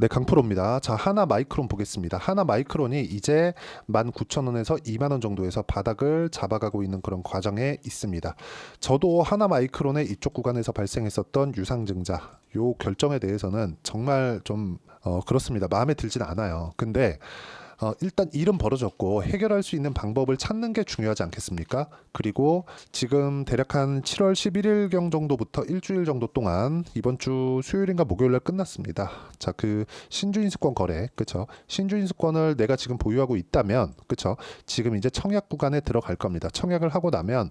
네, 강프로입니다. 자, 하나 마이크론 보겠습니다. 하나 마이크론이 이제 19,000원에서 2만 원 정도에서 바닥을 잡아가고 있는 그런 과정에 있습니다. 저도 하나 마이크론의 이쪽 구간에서 발생했었던 유상증자, 요 결정에 대해서는 정말 좀 그렇습니다. 마음에 들진 않아요. 근데 일단 일은 벌어졌고 해결할 수 있는 방법을 찾는 게 중요하지 않겠습니까? 그리고 지금 대략 한 7월 11일경 정도부터 일주일 정도 동안 이번 주 수요일인가 목요일날 끝났습니다. 자, 그 신주인수권 거래, 그쵸? 신주인수권을 내가 지금 보유하고 있다면, 그쵸? 지금 이제 청약 구간에 들어갈 겁니다. 청약을 하고 나면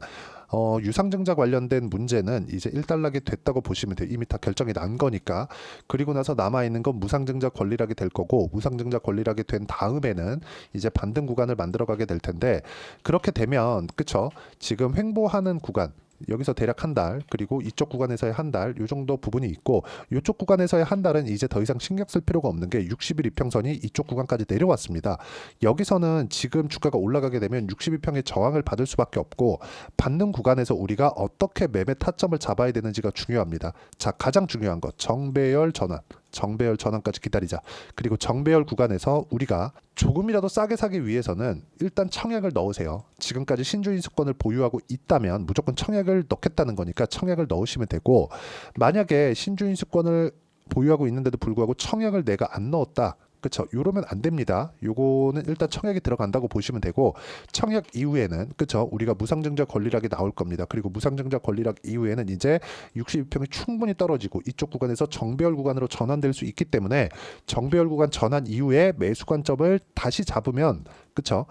유상증자 관련된 문제는 이제 일단락이 됐다고 보시면 돼요. 이미 다 결정이 난 거니까. 그리고 나서 남아있는 건 무상증자 권리락이 될 거고, 무상증자 권리락이 된 다음에는 이제 반등 구간을 만들어가게 될 텐데, 그렇게 되면 그쵸? 지금 횡보하는 구간, 여기서 대략 한 달, 그리고 이쪽 구간에서의 한 달, 요 정도 부분이 있고, 이쪽 구간에서의 한 달은 이제 더 이상 신경 쓸 필요가 없는 게 60일 이평선이 이쪽 구간까지 내려왔습니다. 여기서는 지금 주가가 올라가게 되면 62평의 저항을 받을 수밖에 없고, 받는 구간에서 우리가 어떻게 매매 타점을 잡아야 되는지가 중요합니다. 자, 가장 중요한 것, 정배열 전환. 정배열 전환까지 기다리자. 그리고 정배열 구간에서 우리가 조금이라도 싸게 사기 위해서는 일단 청약을 넣으세요. 지금까지 신주인수권을 보유하고 있다면 무조건 청약을 넣겠다는 거니까 청약을 넣으시면 되고, 만약에 신주인수권을 보유하고 있는데도 불구하고 청약을 내가 안 넣었다, 그쵸? 요러면 안 됩니다. 요거는 일단 청약이 들어간다고 보시면 되고, 청약 이후에는, 그쵸? 우리가 무상증자 권리락이 나올 겁니다. 그리고 무상증자 권리락 이후에는 이제 62평이 충분히 떨어지고 이쪽 구간에서 정배열 구간으로 전환될 수 있기 때문에 정배열 구간 전환 이후에 매수 관점을 다시 잡으면, 그쵸?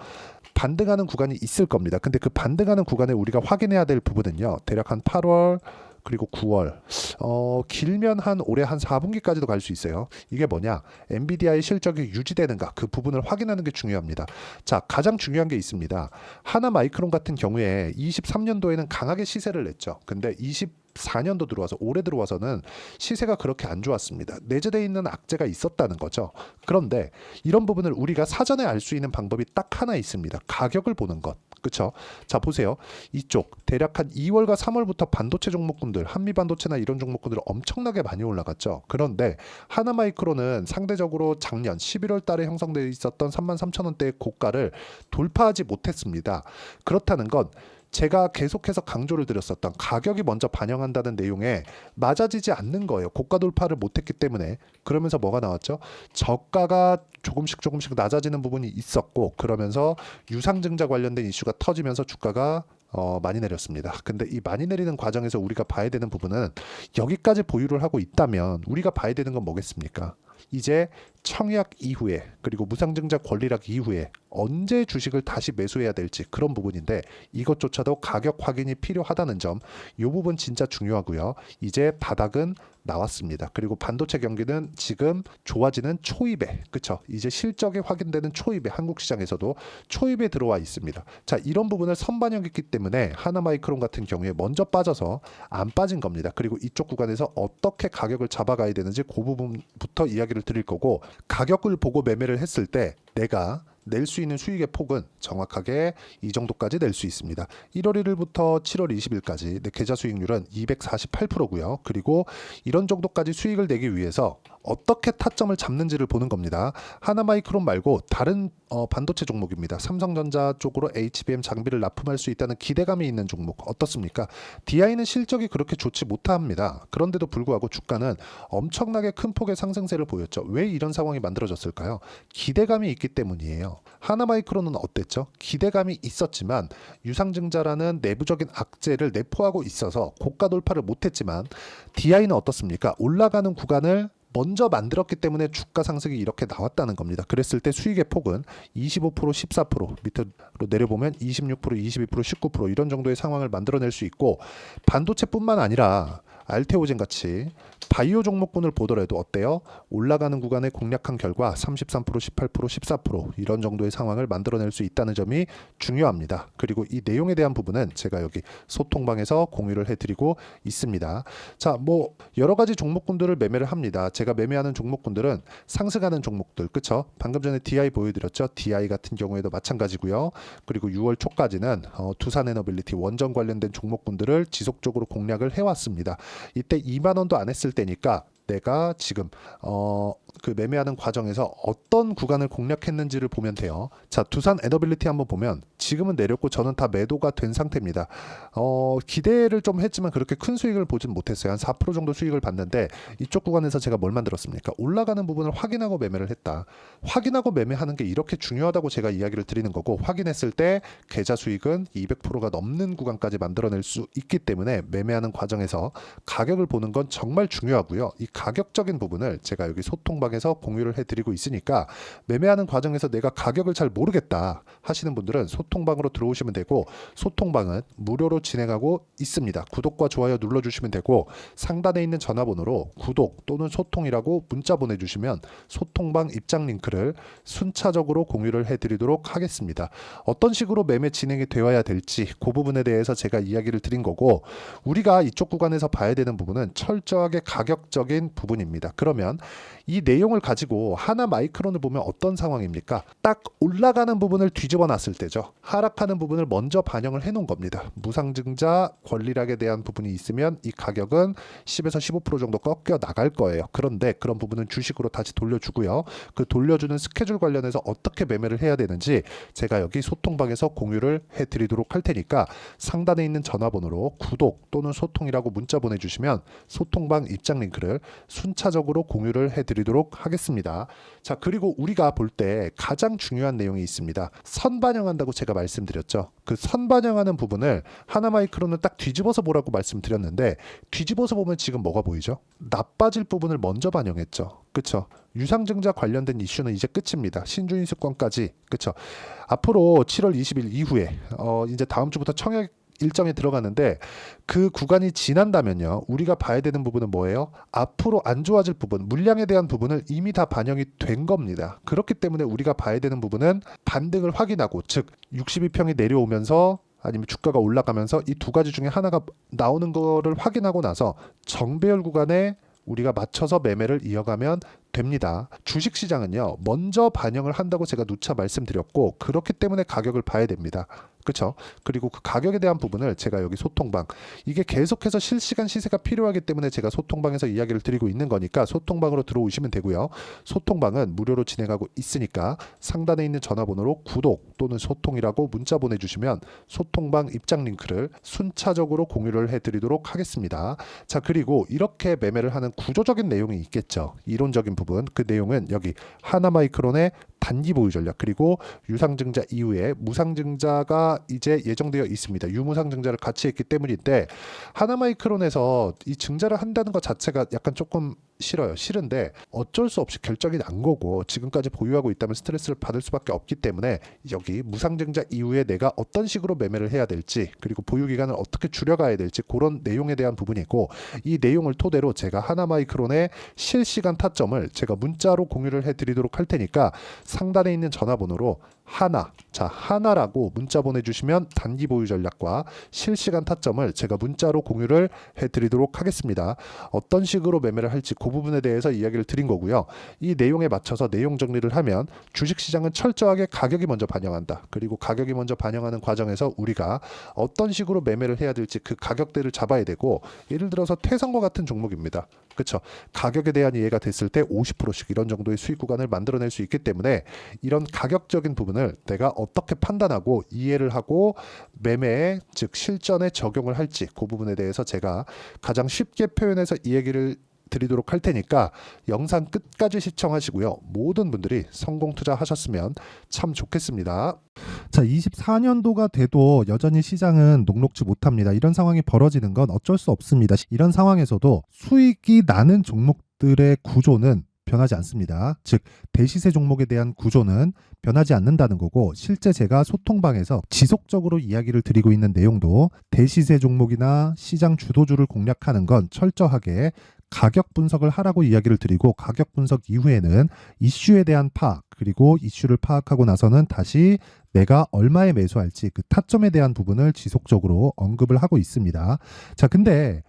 반등하는 구간이 있을 겁니다. 근데 그 반등하는 구간에 우리가 확인해야 될 부분은요, 대략 한 8월, 그리고 9월, 길면 한 올해 한 4분기까지도 갈 수 있어요. 이게 뭐냐? 엔비디아의 실적이 유지되는가? 그 부분을 확인하는 게 중요합니다. 자, 가장 중요한 게 있습니다. 하나 마이크론 같은 경우에 23년도에는 강하게 시세를 냈죠. 근데 24년도 들어와서, 올해 들어와서는 시세가 그렇게 안 좋았습니다. 내재되어 있는 악재가 있었다는 거죠. 그런데 이런 부분을 우리가 사전에 알 수 있는 방법이 딱 하나 있습니다. 가격을 보는 것. 그쵸? 자, 보세요. 이쪽 대략 한 2월과 3월부터 반도체 종목군들, 한미반도체나 이런 종목군들 엄청나게 많이 올라갔죠. 그런데 하나마이크론은 상대적으로 작년 11월 달에 형성되어 있었던 33,000원대의 고가를 돌파하지 못했습니다. 그렇다는 건 제가 계속해서 강조를 드렸었던 가격이 먼저 반영한다는 내용에 맞아지지 않는 거예요. 고가 돌파를 못했기 때문에. 그러면서 뭐가 나왔죠? 저가가 조금씩 낮아지는 부분이 있었고, 그러면서 유상증자 관련된 이슈가 터지면서 주가가 많이 내렸습니다. 근데 이 많이 내리는 과정에서 우리가 봐야 되는 부분은, 여기까지 보유를 하고 있다면 우리가 봐야 되는 건 뭐겠습니까? 이제 청약 이후에, 그리고 무상증자 권리락 이후에 언제 주식을 다시 매수해야 될지, 그런 부분인데 이것조차도 가격 확인이 필요하다는 점, 이 부분 진짜 중요하고요. 이제 바닥은 나왔습니다. 그리고 반도체 경기는 지금 좋아지는 초입에, 그쵸? 이제 실적이 확인되는 초입에, 한국 시장에서도 초입에 들어와 있습니다. 자, 이런 부분을 선반영했기 때문에 하나마이크론 같은 경우에 먼저 빠져서 안 빠진 겁니다. 그리고 이쪽 구간에서 어떻게 가격을 잡아가야 되는지 그 부분부터 이야기를 드릴 거고, 가격을 보고 매매를 했을 때 내가 낼 수 있는 수익의 폭은 정확하게 이 정도까지 낼 수 있습니다. 1월 1일부터 7월 20일까지 내 계좌 수익률은 248%고요. 그리고 이런 정도까지 수익을 내기 위해서 어떻게 타점을 잡는지를 보는 겁니다. 하나마이크론 말고 다른 반도체 종목입니다. 삼성전자 쪽으로 HBM 장비를 납품할 수 있다는 기대감이 있는 종목 어떻습니까? DI는 실적이 그렇게 좋지 못합니다. 그런데도 불구하고 주가는 엄청나게 큰 폭의 상승세를 보였죠. 왜 이런 상황이 만들어졌을까요? 기대감이 있기 때문이에요. 하나마이크론은 어땠죠? 기대감이 있었지만 유상증자라는 내부적인 악재를 내포하고 있어서 고가 돌파를 못했지만, DI는 어떻습니까? 올라가는 구간을 먼저 만들었기 때문에 주가 상승이 이렇게 나왔다는 겁니다. 그랬을 때 수익의 폭은 25%, 14%, 밑으로 내려보면 26%, 22%, 19% 이런 정도의 상황을 만들어낼 수 있고, 반도체뿐만 아니라 알테오젠 같이 바이오 종목군을 보더라도 어때요? 올라가는 구간에 공략한 결과 33%, 18%, 14% 이런 정도의 상황을 만들어낼 수 있다는 점이 중요합니다. 그리고 이 내용에 대한 부분은 제가 여기 소통방에서 공유를 해드리고 있습니다. 자, 뭐 여러 가지 종목군들을 매매를 합니다. 제가 매매하는 종목군들은 상승하는 종목들, 그쵸? 방금 전에 DI 보여드렸죠? DI 같은 경우에도 마찬가지고요. 그리고 6월 초까지는 두산에너빌리티 원전 관련된 종목군들을 지속적으로 공략을 해왔습니다. 이때 2만 원도 안 했을 때니까 내가 지금 그 매매하는 과정에서 어떤 구간을 공략했는지를 보면 돼요. 자, 두산 에너빌리티 한번 보면 지금은 내렸고 저는 다 매도가 된 상태입니다. 기대를 좀 했지만 그렇게 큰 수익을 보진 못했어요. 한 4% 정도 수익을 봤는데 이쪽 구간에서 제가 뭘 만들었습니까? 올라가는 부분을 확인하고 매매를 했다. 확인하고 매매하는 게 이렇게 중요하다고 제가 이야기를 드리는 거고, 확인했을 때 계좌 수익은 200%가 넘는 구간까지 만들어낼 수 있기 때문에 매매하는 과정에서 가격을 보는 건 정말 중요하고요. 이 가격적인 부분을 제가 여기 소통방에서 공유를 해드리고 있으니까 매매하는 과정에서 내가 가격을 잘 모르겠다 하시는 분들은 소통방으로 들어오시면 되고, 소통방은 무료로 진행하고 있습니다. 구독과 좋아요 눌러주시면 되고, 상단에 있는 전화번호로 구독 또는 소통이라고 문자 보내주시면 소통방 입장 링크를 순차적으로 공유를 해드리도록 하겠습니다. 어떤 식으로 매매 진행이 되어야 될지 그 부분에 대해서 제가 이야기를 드린 거고, 우리가 이쪽 구간에서 봐야 되는 부분은 철저하게 가격적인 부분입니다. 그러면 이 내용을 가지고 하나 마이크론을 보면 어떤 상황입니까? 딱 올라가는 부분을 뒤집어 놨을 때죠. 하락하는 부분을 먼저 반영을 해 놓은 겁니다. 무상증자 권리락에 대한 부분이 있으면 이 가격은 10에서 15% 정도 꺾여 나갈 거예요. 그런데 그런 부분은 주식으로 다시 돌려주고요. 그 돌려주는 스케줄 관련해서 어떻게 매매를 해야 되는지 제가 여기 소통방에서 공유를 해드리도록 할 테니까 상단에 있는 전화번호로 구독 또는 소통이라고 문자 보내주시면 소통방 입장 링크를 순차적으로 공유를 해드리도록 하겠습니다. 자, 그리고 우리가 볼 때 가장 중요한 내용이 있습니다. 선반영한다고 제가 말씀드렸죠. 그 선반영하는 부분을 하나마이크론을 딱 뒤집어서 보라고 말씀드렸는데, 뒤집어서 보면 지금 뭐가 보이죠? 나빠질 부분을 먼저 반영했죠. 그쵸? 유상증자 관련된 이슈는 이제 끝입니다. 신주인수권까지. 그쵸? 앞으로 7월 20일 이후에 이제 다음 주부터 청약 일정에 들어가는데, 그 구간이 지난다면요, 우리가 봐야 되는 부분은 뭐예요? 앞으로 안 좋아질 부분, 물량에 대한 부분을 이미 다 반영이 된 겁니다. 그렇기 때문에 우리가 봐야 되는 부분은 반등을 확인하고, 즉 62평이 내려오면서 아니면 주가가 올라가면서 이 두 가지 중에 하나가 나오는 거를 확인하고 나서 정배열 구간에 우리가 맞춰서 매매를 이어가면 됩니다. 주식시장은요, 먼저 반영을 한다고 제가 누차 말씀드렸고, 그렇기 때문에 가격을 봐야 됩니다. 그렇죠? 그리고 그 가격에 대한 부분을 제가 여기 소통방, 이게 계속해서 실시간 시세가 필요하기 때문에 제가 소통방에서 이야기를 드리고 있는 거니까 소통방으로 들어오시면 되고요. 소통방은 무료로 진행하고 있으니까 상단에 있는 전화번호로 구독 또는 소통이라고 문자 보내주시면 소통방 입장 링크를 순차적으로 공유를 해드리도록 하겠습니다. 자, 그리고 이렇게 매매를 하는 구조적인 내용이 있겠죠. 이론적인 부분, 그 내용은 여기 하나마이크론의 단기 보유 전략, 그리고 유상증자 이후에 무상증자가 이제 예정되어 있습니다. 유무상증자를 같이 했기 때문인데, 하나마이크론에서 이 증자를 한다는 것 자체가 약간 조금 싫은데 어쩔 수 없이 결정이 난 거고, 지금까지 보유하고 있다면 스트레스를 받을 수밖에 없기 때문에 여기 무상증자 이후에 내가 어떤 식으로 매매를 해야 될지, 그리고 보유 기간을 어떻게 줄여가야 될지, 그런 내용에 대한 부분이고, 이 내용을 토대로 제가 하나마이크론의 실시간 타점을 제가 문자로 공유를 해드리도록 할 테니까 상단에 있는 전화번호로 하나라고 문자 보내주시면 단기 보유 전략과 실시간 타점을 제가 문자로 공유를 해드리도록 하겠습니다. 어떤 식으로 매매를 할지 그 부분에 대해서 이야기를 드린 거고요. 이 내용에 맞춰서 내용 정리를 하면 주식시장은 철저하게 가격이 먼저 반영한다. 그리고 가격이 먼저 반영하는 과정에서 우리가 어떤 식으로 매매를 해야 될지 그 가격대를 잡아야 되고, 예를 들어서 태성과 같은 종목입니다. 그렇죠? 가격에 대한 이해가 됐을 때 50%씩 이런 정도의 수익 구간을 만들어낼 수 있기 때문에 이런 가격적인 부분을 내가 어떻게 판단하고 이해를 하고 매매에, 즉 실전에 적용을 할지, 그 부분에 대해서 제가 가장 쉽게 표현해서 이 얘기를 드리도록 할 테니까 영상 끝까지 시청하시고요. 모든 분들이 성공 투자하셨으면 참 좋겠습니다. 자, 24년도가 돼도 여전히 시장은 녹록지 못합니다. 이런 상황이 벌어지는 건 어쩔 수 없습니다. 이런 상황에서도 수익이 나는 종목들의 구조는 변하지 않습니다. 즉 대시세 종목에 대한 구조는 변하지 않는다는 거고, 실제 제가 소통방에서 지속적으로 이야기를 드리고 있는 내용도 대시세 종목이나 시장 주도주를 공략하는 건 철저하게 가격 분석을 하라고 이야기를 드리고, 가격 분석 이후에는 이슈에 대한 파악, 그리고 이슈를 파악하고 나서는 다시 내가 얼마에 매수할지 그 타점에 대한 부분을 지속적으로 언급을 하고 있습니다. 자, 근데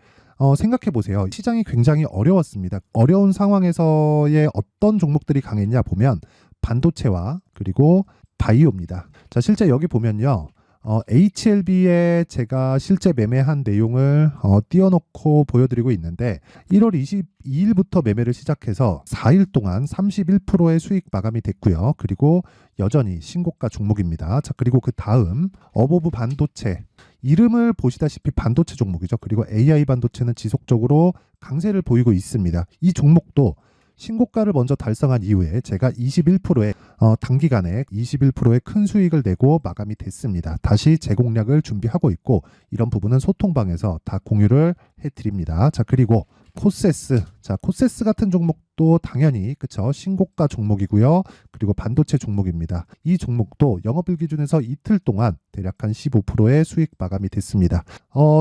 생각해 보세요. 시장이 굉장히 어려웠습니다. 어려운 상황에서의 어떤 종목들이 강했냐 보면 반도체와 그리고 바이오입니다. 자, 실제 여기 보면요. HLB에 제가 실제 매매한 내용을 띄워놓고 보여드리고 있는데 1월 22일부터 매매를 시작해서 4일 동안 31%의 수익 마감이 됐고요. 그리고 여전히 신고가 종목입니다. 자, 그리고 그 다음 어보브 반도체, 이름을 보시다시피 반도체 종목이죠. 그리고 AI 반도체는 지속적으로 강세를 보이고 있습니다. 이 종목도 신고가를 먼저 달성한 이후에 제가 21%의 단기간에 21%의 큰 수익을 내고 마감이 됐습니다. 다시 재공략을 준비하고 있고 이런 부분은 소통방에서 다 공유를 해드립니다. 자, 그리고 코세스, 자, 코세스 같은 종목도 당연히 그쵸, 신고가 종목이고요. 그리고 반도체 종목입니다. 이 종목도 영업일 기준에서 이틀 동안 대략 한 15%의 수익 마감이 됐습니다.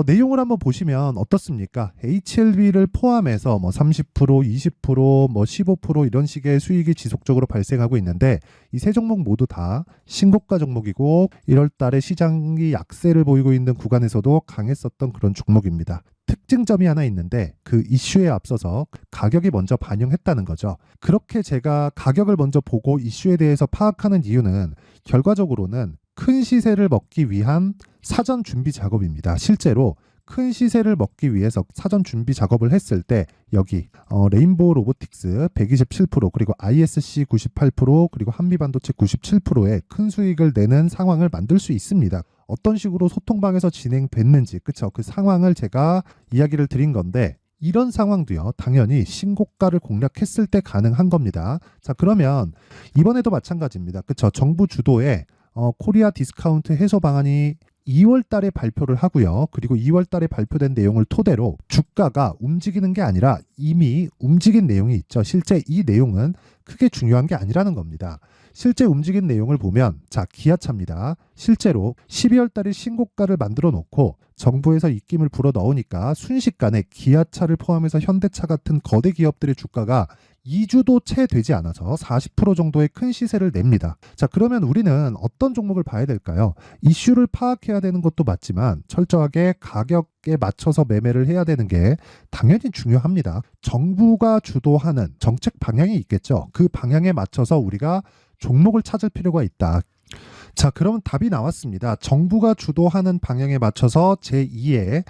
내용을 한번 보시면 어떻습니까? HLB를 포함해서 뭐 30%, 20%, 뭐 15% 이런 식의 수익이 지속적으로 발생하고 있는데 이 세 종목 모두 다 신고가 종목이고 1월 달에 시장이 약세를 보이고 있는 구간에서도 강했었던 그런 종목입니다. 특징점이 하나 있는데 그 이슈에 앞서서 가격이 먼저 반영했다는 거죠. 그렇게 제가 가격을 먼저 보고 이슈에 대해서 파악하는 이유는 결과적으로는 큰 시세를 먹기 위한 사전 준비 작업입니다. 실제로 큰 시세를 먹기 위해서 사전 준비 작업을 했을 때 여기 레인보우 로보틱스 127% 그리고 ISC 98% 그리고 한미반도체 97%의 큰 수익을 내는 상황을 만들 수 있습니다. 어떤 식으로 소통방에서 진행됐는지 그쵸, 그 상황을 제가 이야기를 드린 건데 이런 상황도요 당연히 신고가를 공략했을 때 가능한 겁니다. 자, 그러면 이번에도 마찬가지입니다. 그쵸, 정부 주도의 코리아 디스카운트 해소 방안이 2월 달에 발표를 하고요. 그리고 2월 달에 발표된 내용을 토대로 주가가 움직이는 게 아니라 이미 움직인 내용이 있죠. 실제 이 내용은 크게 중요한 게 아니라는 겁니다. 실제 움직인 내용을 보면 자, 기아차입니다. 실제로 12월 달에 신고가를 만들어 놓고 정부에서 입김을 불어 넣으니까 순식간에 기아차를 포함해서 현대차 같은 거대 기업들의 주가가 2주도 채 되지 않아서 40% 정도의 큰 시세를 냅니다. 자, 그러면 우리는 어떤 종목을 봐야 될까요? 이슈를 파악해야 되는 것도 맞지만 철저하게 가격에 맞춰서 매매를 해야 되는 게 당연히 중요합니다. 정부가 주도하는 정책 방향이 있겠죠. 그 방향에 맞춰서 우리가 종목을 찾을 필요가 있다. 자, 그러면 답이 나왔습니다. 정부가 주도하는 방향에 맞춰서 제2의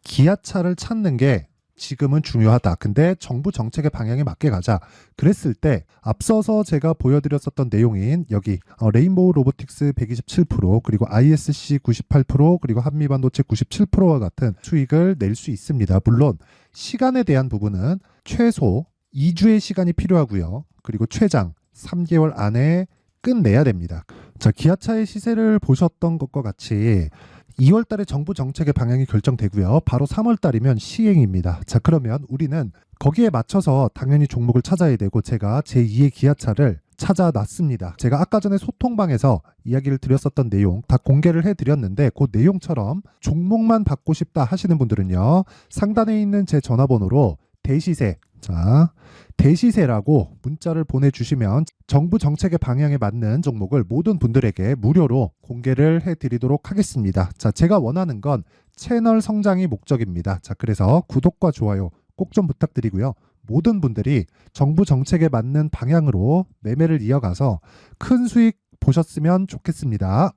기아차를 찾는 게 지금은 중요하다. 근데 정부 정책의 방향에 맞게 가자. 그랬을 때 앞서서 제가 보여드렸었던 내용인 여기 레인보우 로보틱스 127% 그리고 ISC 98% 그리고 한미반도체 97%와 같은 수익을 낼 수 있습니다. 물론 시간에 대한 부분은 최소 2주의 시간이 필요하고요. 그리고 최장 3개월 안에 끝내야 됩니다. 자, 기아차의 시세를 보셨던 것과 같이 2월 달에 정부 정책의 방향이 결정되고요. 바로 3월 달이면 시행입니다. 자, 그러면 우리는 거기에 맞춰서 당연히 종목을 찾아야 되고 제가 제2의 기아차를 찾아놨습니다. 제가 아까 전에 소통방에서 이야기를 드렸었던 내용 다 공개를 해드렸는데 그 내용처럼 종목만 받고 싶다 하시는 분들은요. 상단에 있는 제 전화번호로 대시세, 자, 대시세라고 문자를 보내주시면 정부 정책의 방향에 맞는 종목을 모든 분들에게 무료로 공개를 해드리도록 하겠습니다. 자, 제가 원하는 건 채널 성장이 목적입니다. 자, 그래서 구독과 좋아요 꼭 좀 부탁드리고요. 모든 분들이 정부 정책에 맞는 방향으로 매매를 이어가서 큰 수익 보셨으면 좋겠습니다.